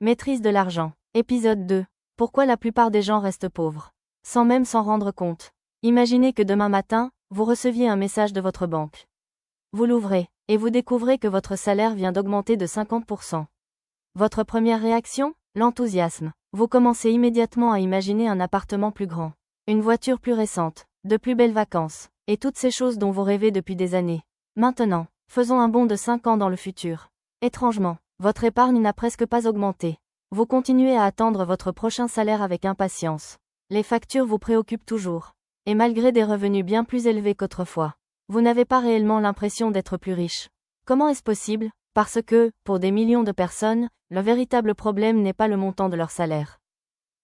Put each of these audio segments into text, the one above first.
Maîtrise de l'argent. Épisode 2. Pourquoi la plupart des gens restent pauvres. Sans même s'en rendre compte. Imaginez que demain matin, vous receviez un message de votre banque. Vous l'ouvrez, et vous découvrez que votre salaire vient d'augmenter de 50%. Votre première réaction? L'enthousiasme. Vous commencez immédiatement à imaginer un appartement plus grand, une voiture plus récente, de plus belles vacances, et toutes ces choses dont vous rêvez depuis des années. Maintenant, faisons un bond de 5 ans dans le futur. Étrangement, votre épargne n'a presque pas augmenté. Vous continuez à attendre votre prochain salaire avec impatience. Les factures vous préoccupent toujours. Et malgré des revenus bien plus élevés qu'autrefois, vous n'avez pas réellement l'impression d'être plus riche. Comment est-ce possible? Parce que, pour des millions de personnes, le véritable problème n'est pas le montant de leur salaire.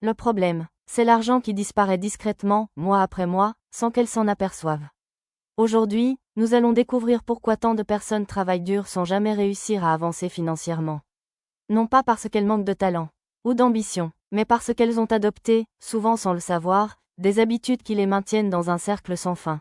Le problème, c'est l'argent qui disparaît discrètement, mois après mois, sans qu'elles s'en aperçoivent. Aujourd'hui, nous allons découvrir pourquoi tant de personnes travaillent dur sans jamais réussir à avancer financièrement. Non pas parce qu'elles manquent de talent ou d'ambition, mais parce qu'elles ont adopté, souvent sans le savoir, des habitudes qui les maintiennent dans un cercle sans fin.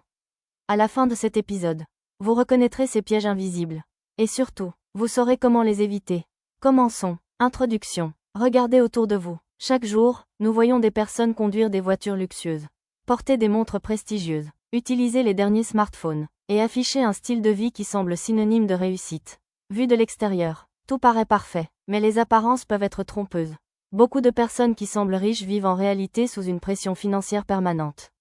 À la fin de cet épisode, vous reconnaîtrez ces pièges invisibles. Et surtout, vous saurez comment les éviter. Commençons. Introduction. Regardez autour de vous. Chaque jour, nous voyons des personnes conduire des voitures luxueuses, porter des montres prestigieuses, utiliser les derniers smartphones, et afficher un style de vie qui semble synonyme de réussite. Vu de l'extérieur, tout paraît parfait, mais les apparences peuvent être trompeuses. Beaucoup de personnes qui semblent riches vivent en réalité sous une pression financière permanente.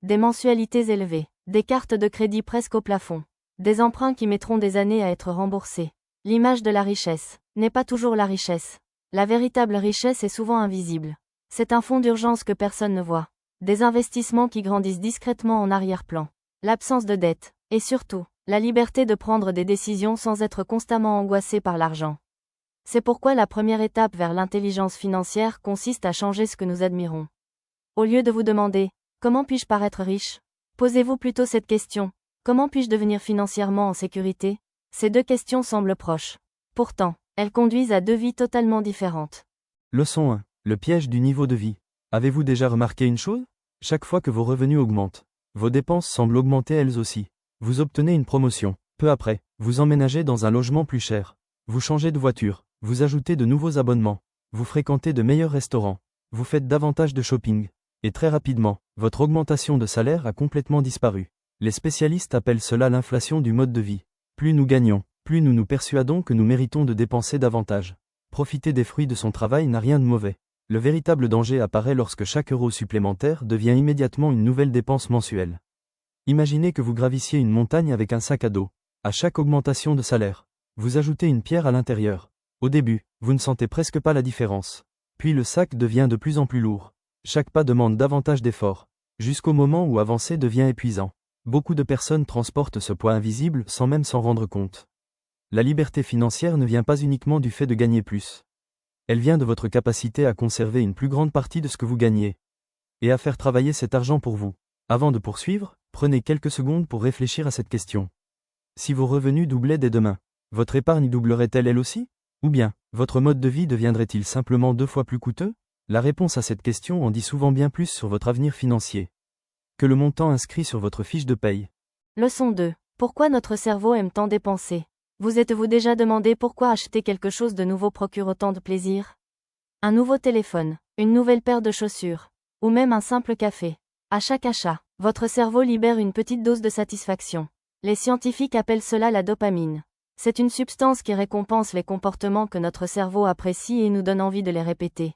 Des mensualités élevées, des cartes de crédit presque au plafond, des emprunts qui mettront des années à être remboursés. L'image de la richesse n'est pas toujours la richesse. La véritable richesse est souvent invisible. C'est un fonds d'urgence que personne ne voit. Des investissements qui grandissent discrètement en arrière-plan. L'absence de dette, et surtout, la liberté de prendre des décisions sans être constamment angoissé par l'argent. C'est pourquoi la première étape vers l'intelligence financière consiste à changer ce que nous admirons. Au lieu de vous demander « Comment puis-je paraître riche ?», posez-vous plutôt cette question « Comment puis-je devenir financièrement en sécurité ?» Ces deux questions semblent proches. Pourtant, elles conduisent à deux vies totalement différentes. Leçon 1. Le piège du niveau de vie. Avez-vous déjà remarqué une chose? Chaque fois que vos revenus augmentent, vos dépenses semblent augmenter elles aussi. Vous obtenez une promotion. Peu après, vous emménagez dans un logement plus cher. Vous changez de voiture. Vous ajoutez de nouveaux abonnements. Vous fréquentez de meilleurs restaurants. Vous faites davantage de shopping. Et très rapidement, votre augmentation de salaire a complètement disparu. Les spécialistes appellent cela l'inflation du mode de vie. Plus nous gagnons, plus nous nous persuadons que nous méritons de dépenser davantage. Profiter des fruits de son travail n'a rien de mauvais. Le véritable danger apparaît lorsque chaque euro supplémentaire devient immédiatement une nouvelle dépense mensuelle. Imaginez que vous gravissiez une montagne avec un sac à dos. À chaque augmentation de salaire, vous ajoutez une pierre à l'intérieur. Au début, vous ne sentez presque pas la différence. Puis le sac devient de plus en plus lourd. Chaque pas demande davantage d'efforts, jusqu'au moment où avancer devient épuisant. Beaucoup de personnes transportent ce poids invisible sans même s'en rendre compte. La liberté financière ne vient pas uniquement du fait de gagner plus. Elle vient de votre capacité à conserver une plus grande partie de ce que vous gagnez, et à faire travailler cet argent pour vous. Avant de poursuivre, prenez quelques secondes pour réfléchir à cette question. Si vos revenus doublaient dès demain, votre épargne doublerait-elle elle aussi? Ou bien, votre mode de vie deviendrait-il simplement 2 fois plus coûteux? La réponse à cette question en dit souvent bien plus sur votre avenir financier que le montant inscrit sur votre fiche de paye. Leçon 2. Pourquoi notre cerveau aime tant dépenser? Vous êtes-vous déjà demandé pourquoi acheter quelque chose de nouveau procure autant de plaisir? Un nouveau téléphone, une nouvelle paire de chaussures, ou même un simple café. À chaque achat, votre cerveau libère une petite dose de satisfaction. Les scientifiques appellent cela la dopamine. C'est une substance qui récompense les comportements que notre cerveau apprécie et nous donne envie de les répéter.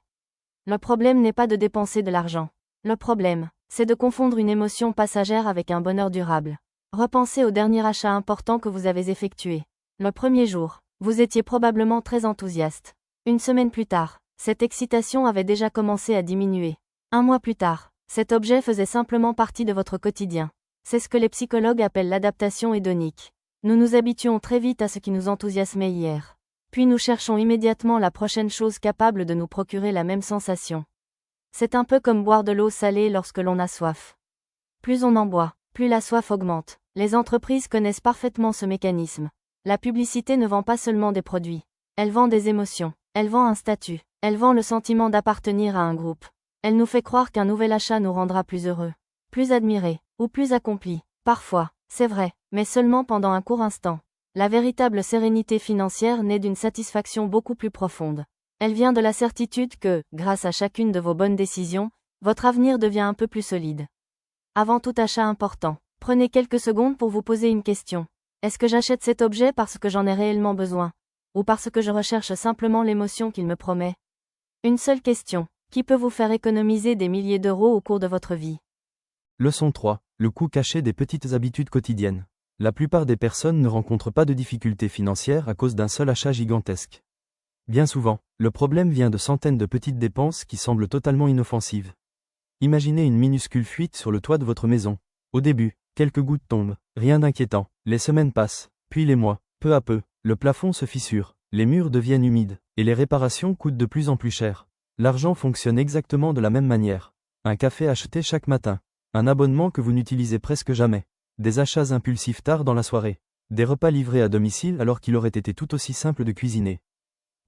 Le problème n'est pas de dépenser de l'argent. Le problème, c'est de confondre une émotion passagère avec un bonheur durable. Repensez au dernier achat important que vous avez effectué. Le premier jour, vous étiez probablement très enthousiaste. Une semaine plus tard, cette excitation avait déjà commencé à diminuer. Un mois plus tard, cet objet faisait simplement partie de votre quotidien. C'est ce que les psychologues appellent l'adaptation hédonique. Nous nous habituons très vite à ce qui nous enthousiasmait hier. Puis nous cherchons immédiatement la prochaine chose capable de nous procurer la même sensation. C'est un peu comme boire de l'eau salée lorsque l'on a soif. Plus on en boit, plus la soif augmente. Les entreprises connaissent parfaitement ce mécanisme. La publicité ne vend pas seulement des produits. Elle vend des émotions. Elle vend un statut. Elle vend le sentiment d'appartenir à un groupe. Elle nous fait croire qu'un nouvel achat nous rendra plus heureux, plus admirés, ou plus accomplis. Parfois, c'est vrai, mais seulement pendant un court instant. La véritable sérénité financière naît d'une satisfaction beaucoup plus profonde. Elle vient de la certitude que, grâce à chacune de vos bonnes décisions, votre avenir devient un peu plus solide. Avant tout achat important, prenez quelques secondes pour vous poser une question. Est-ce que j'achète cet objet parce que j'en ai réellement besoin? Ou parce que je recherche simplement l'émotion qu'il me promet? Une seule question, qui peut vous faire économiser des milliers d'euros au cours de votre vie? Leçon 3. Le coût caché des petites habitudes quotidiennes. La plupart des personnes ne rencontrent pas de difficultés financières à cause d'un seul achat gigantesque. Bien souvent, le problème vient de centaines de petites dépenses qui semblent totalement inoffensives. Imaginez une minuscule fuite sur le toit de votre maison. Au début, quelques gouttes tombent, rien d'inquiétant. Les semaines passent, puis les mois. Peu à peu, le plafond se fissure, les murs deviennent humides, et les réparations coûtent de plus en plus cher. L'argent fonctionne exactement de la même manière. Un café acheté chaque matin. Un abonnement que vous n'utilisez presque jamais. Des achats impulsifs tard dans la soirée. Des repas livrés à domicile alors qu'il aurait été tout aussi simple de cuisiner.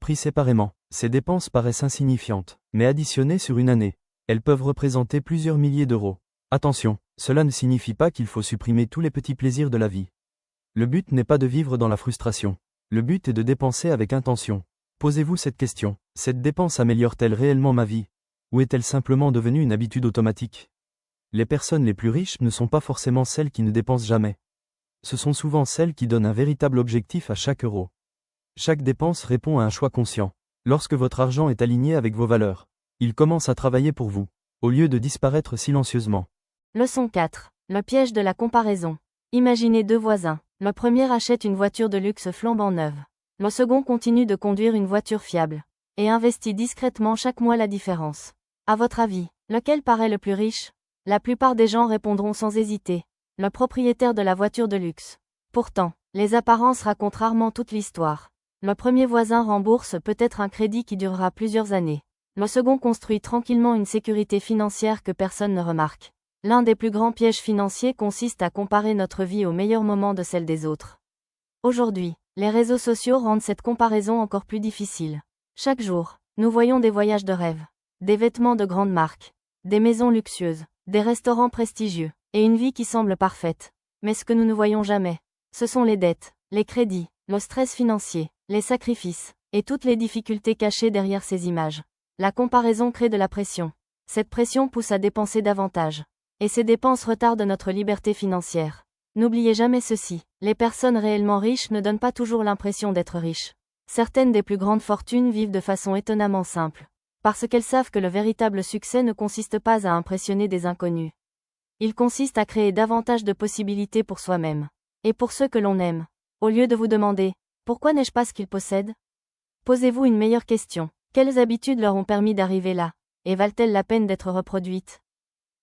Pris séparément, ces dépenses paraissent insignifiantes, mais additionnées sur une année, elles peuvent représenter plusieurs milliers d'euros. Attention, cela ne signifie pas qu'il faut supprimer tous les petits plaisirs de la vie. Le but n'est pas de vivre dans la frustration. Le but est de dépenser avec intention. Posez-vous cette question, cette dépense améliore-t-elle réellement ma vie? Ou est-elle simplement devenue une habitude automatique? Les personnes les plus riches ne sont pas forcément celles qui ne dépensent jamais. Ce sont souvent celles qui donnent un véritable objectif à chaque euro. Chaque dépense répond à un choix conscient. Lorsque votre argent est aligné avec vos valeurs, il commence à travailler pour vous, au lieu de disparaître silencieusement. Leçon 4. Le piège de la comparaison. Imaginez deux voisins. Le premier achète une voiture de luxe flambant neuve. Le second continue de conduire une voiture fiable. Et investit discrètement chaque mois la différence. À votre avis, lequel paraît le plus riche? La plupart des gens répondront sans hésiter. Le propriétaire de la voiture de luxe. Pourtant, les apparences racontent rarement toute l'histoire. Le premier voisin rembourse peut-être un crédit qui durera plusieurs années. Le second construit tranquillement une sécurité financière que personne ne remarque. L'un des plus grands pièges financiers consiste à comparer notre vie au meilleur moment de celle des autres. Aujourd'hui, les réseaux sociaux rendent cette comparaison encore plus difficile. Chaque jour, nous voyons des voyages de rêve, des vêtements de grande marque, des maisons luxueuses, des restaurants prestigieux, et une vie qui semble parfaite. Mais ce que nous ne voyons jamais, ce sont les dettes, les crédits, le stress financier, les sacrifices, et toutes les difficultés cachées derrière ces images. La comparaison crée de la pression. Cette pression pousse à dépenser davantage. Et ces dépenses retardent notre liberté financière. N'oubliez jamais ceci, les personnes réellement riches ne donnent pas toujours l'impression d'être riches. Certaines des plus grandes fortunes vivent de façon étonnamment simple. Parce qu'elles savent que le véritable succès ne consiste pas à impressionner des inconnus. Il consiste à créer davantage de possibilités pour soi-même. Et pour ceux que l'on aime. Au lieu de vous demander, pourquoi n'ai-je pas ce qu'ils possèdent? Posez-vous une meilleure question. Quelles habitudes leur ont permis d'arriver là? Et valent-elles la peine d'être reproduites?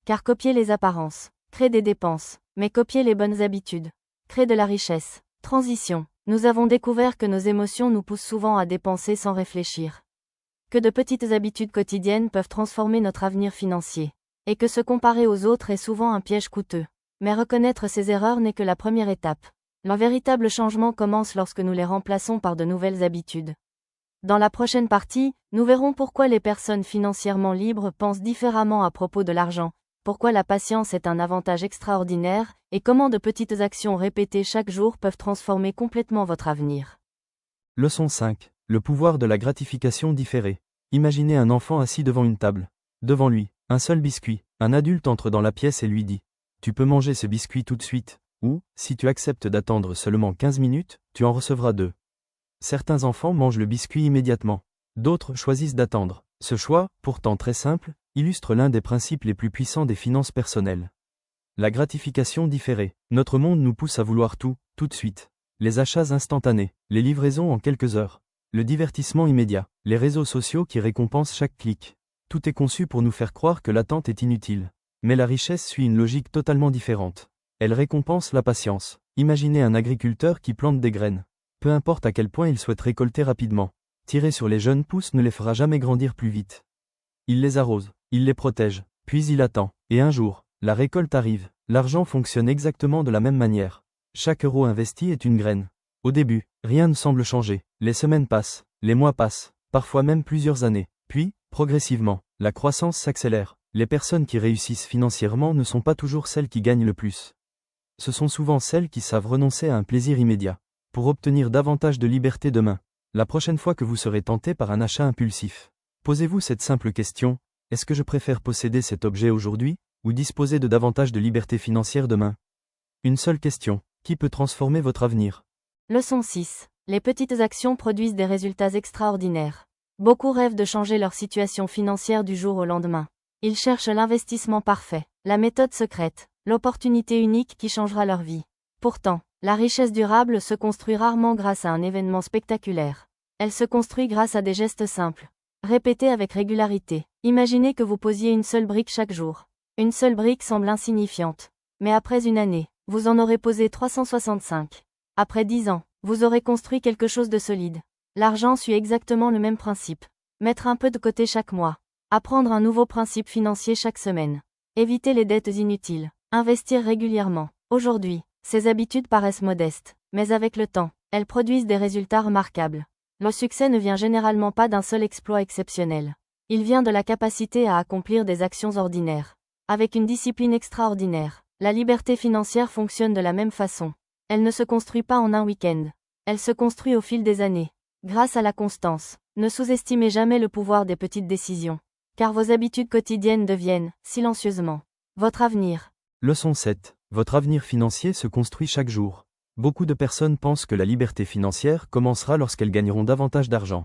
Car copier les apparences, crée des dépenses, mais copier les bonnes habitudes, crée de la richesse. Transition. Nous avons découvert que nos émotions nous poussent souvent à dépenser sans réfléchir. Que de petites habitudes quotidiennes peuvent transformer notre avenir financier. Et que se comparer aux autres est souvent un piège coûteux. Mais reconnaître ces erreurs n'est que la première étape. Le véritable changement commence lorsque nous les remplaçons par de nouvelles habitudes. Dans la prochaine partie, nous verrons pourquoi les personnes financièrement libres pensent différemment à propos de l'argent, pourquoi la patience est un avantage extraordinaire, et comment de petites actions répétées chaque jour peuvent transformer complètement votre avenir. Leçon 5. Le pouvoir de la gratification différée. Imaginez un enfant assis devant une table. Devant lui, un seul biscuit. Un adulte entre dans la pièce et lui dit « Tu peux manger ce biscuit tout de suite, ou, si tu acceptes d'attendre seulement 15 minutes, tu en recevras 2. » Certains enfants mangent le biscuit immédiatement. D'autres choisissent d'attendre. Ce choix, pourtant très simple, illustre l'un des principes les plus puissants des finances personnelles. La gratification différée. Notre monde nous pousse à vouloir tout de suite. Les achats instantanés, les livraisons en quelques heures, le divertissement immédiat, les réseaux sociaux qui récompensent chaque clic. Tout est conçu pour nous faire croire que l'attente est inutile. Mais la richesse suit une logique totalement différente. Elle récompense la patience. Imaginez un agriculteur qui plante des graines. Peu importe à quel point il souhaite récolter rapidement. Tirer sur les jeunes pousses ne les fera jamais grandir plus vite. Il les arrose, il les protège, puis il attend. Et un jour, la récolte arrive. L'argent fonctionne exactement de la même manière. Chaque euro investi est une graine. Au début, rien ne semble changer. Les semaines passent, les mois passent, parfois même plusieurs années. Puis, progressivement, la croissance s'accélère. Les personnes qui réussissent financièrement ne sont pas toujours celles qui gagnent le plus. Ce sont souvent celles qui savent renoncer à un plaisir immédiat, pour obtenir davantage de liberté demain. La prochaine fois que vous serez tenté par un achat impulsif, posez-vous cette simple question, est-ce que je préfère posséder cet objet aujourd'hui, ou disposer de davantage de liberté financière demain? Une seule question, qui peut transformer votre avenir? Leçon 6. Les petites actions produisent des résultats extraordinaires. Beaucoup rêvent de changer leur situation financière du jour au lendemain. Ils cherchent l'investissement parfait, la méthode secrète, l'opportunité unique qui changera leur vie. Pourtant, la richesse durable se construit rarement grâce à un événement spectaculaire. Elle se construit grâce à des gestes simples. Répétez avec régularité. Imaginez que vous posiez une seule brique chaque jour. Une seule brique semble insignifiante. Mais après une année, vous en aurez posé 365. Après 10 ans, vous aurez construit quelque chose de solide. L'argent suit exactement le même principe. Mettre un peu de côté chaque mois. Apprendre un nouveau principe financier chaque semaine. Éviter les dettes inutiles. Investir régulièrement. Aujourd'hui, ces habitudes paraissent modestes, mais avec le temps, elles produisent des résultats remarquables. Le succès ne vient généralement pas d'un seul exploit exceptionnel. Il vient de la capacité à accomplir des actions ordinaires. Avec une discipline extraordinaire, la liberté financière fonctionne de la même façon. Elle ne se construit pas en un week-end. Elle se construit au fil des années. Grâce à la constance, ne sous-estimez jamais le pouvoir des petites décisions. Car vos habitudes quotidiennes deviennent, silencieusement, votre avenir. Leçon 7. Votre avenir financier se construit chaque jour. Beaucoup de personnes pensent que la liberté financière commencera lorsqu'elles gagneront davantage d'argent.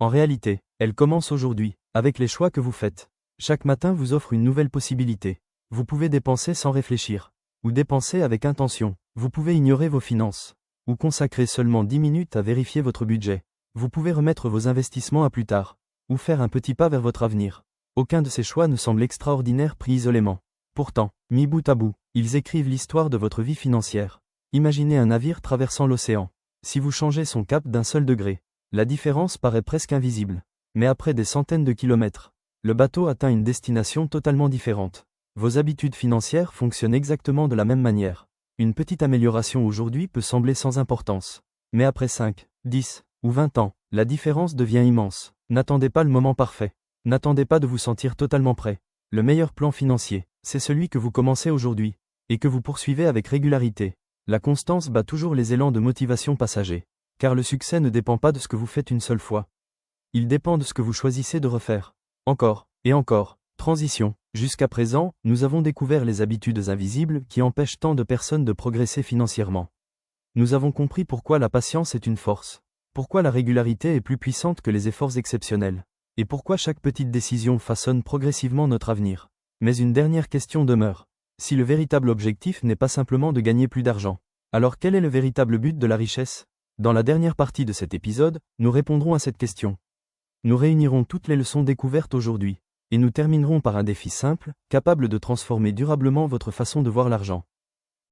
En réalité, elle commence aujourd'hui, avec les choix que vous faites. Chaque matin vous offre une nouvelle possibilité. Vous pouvez dépenser sans réfléchir. Ou dépenser avec intention. Vous pouvez ignorer vos finances. Ou consacrer seulement 10 minutes à vérifier votre budget. Vous pouvez remettre vos investissements à plus tard. Ou faire un petit pas vers votre avenir. Aucun de ces choix ne semble extraordinaire pris isolément. Pourtant, mis bout à bout, ils écrivent l'histoire de votre vie financière. Imaginez un navire traversant l'océan. Si vous changez son cap d'un seul degré, la différence paraît presque invisible. Mais après des centaines de kilomètres, le bateau atteint une destination totalement différente. Vos habitudes financières fonctionnent exactement de la même manière. Une petite amélioration aujourd'hui peut sembler sans importance. Mais après 5, 10 ou 20 ans, la différence devient immense. N'attendez pas le moment parfait. N'attendez pas de vous sentir totalement prêt. Le meilleur plan financier, c'est celui que vous commencez aujourd'hui, et que vous poursuivez avec régularité. La constance bat toujours les élans de motivation passagers. Car le succès ne dépend pas de ce que vous faites une seule fois. Il dépend de ce que vous choisissez de refaire. Encore, et encore. Transition. Jusqu'à présent, nous avons découvert les habitudes invisibles qui empêchent tant de personnes de progresser financièrement. Nous avons compris pourquoi la patience est une force. Pourquoi la régularité est plus puissante que les efforts exceptionnels. Et pourquoi chaque petite décision façonne progressivement notre avenir. Mais une dernière question demeure. Si le véritable objectif n'est pas simplement de gagner plus d'argent, alors quel est le véritable but de la richesse? Dans la dernière partie de cet épisode, nous répondrons à cette question. Nous réunirons toutes les leçons découvertes aujourd'hui, et nous terminerons par un défi simple, capable de transformer durablement votre façon de voir l'argent.